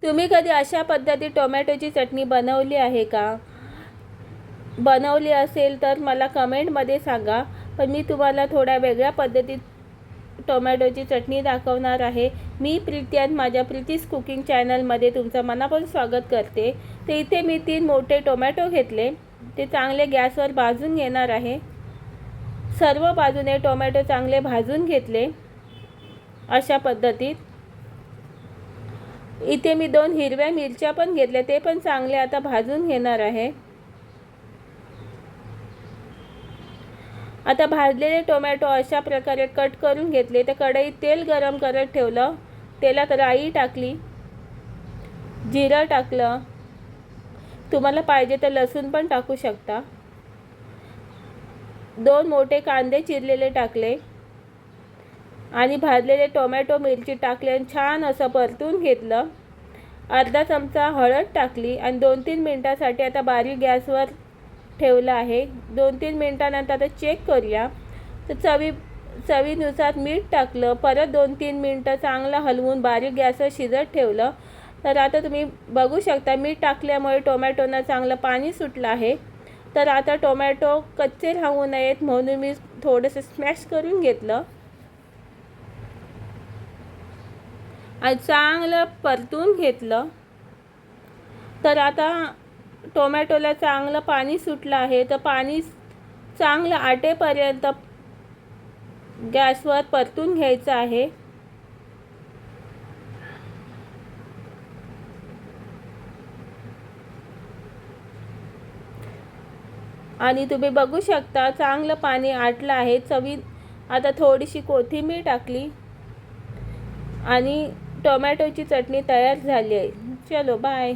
तुम्ही कधी अशा पद्धती टोमॅटोची चटणी बनवली आहे का? बनवली असेल तर मला कमेंटमध्ये सांगा. पण मी तुम्हाला थोड्या वेगळ्या पद्धतीत टोमॅटोची चटणी दाखवणार आहे. मी प्रीती आणि माझ्या प्रीतीज कुकिंग चॅनलमध्ये तुमचं मनापासून स्वागत करते. तर इथे मी 3 मोठे टोमॅटो घेतले. ते चांगले गॅसवर भाजून घेणार आहे. सर्व बाजूने टोमॅटो चांगले भाजून घेतले अशा पद्धतीत. इथे मी 2 हिरव्या मिरच्या पण घेतल्या, ते पण चांगले आता भाजून घेणार आहे. आता भाजलेले टोमॅटो अशा प्रकारे कट करून घेतले. तर कढईत तेल गरम करत ठेवलं. तेलात राई टाकली, जिरं टाकलं, तुम्हाला पाहिजे तर लसूण पण टाकू शकता. 2 मोठे कांदे चिरलेले टाकले आणि भाजलेले टोमॅटो मिरची टाकले आणि छान असं परतून घेतलं. अर्धा चमचा हळद टाकली आणि 2-3 मिनिटांसाठी आता बारीक गॅसवर ठेवलं आहे. 2-3 मिनिटांनंतर आता चेक करूया. तर चवीनुसार मीठ टाकलं. परत 2-3 मिनटं चांगलं हलवून बारीक गॅसवर शिजत ठेवलं. तर आता तुम्ही बघू शकता मीठ टाकल्यामुळे टोमॅटोना चांगलं पाणी सुटलं आहे. तर आता टोमॅटो कच्चे राहू नयेत म्हणून मी थोडंसं स्मॅश करून घेतलं आणि चांगलं परतून घेतलं. तर आता टोमॅटोला चांगलं पाणी सुटलं आहे. तर पाणी चांगलं आटेपर्यंत गॅसवर परतून घ्यायचं आहे. आणि तुम्ही बघू शकता चांगलं पाणी आटलं आहे. आता थोडीशी कोथिंबीर टाकली आणि टोमॅटोची चटणी तयार झाली आहे. चलो बाय.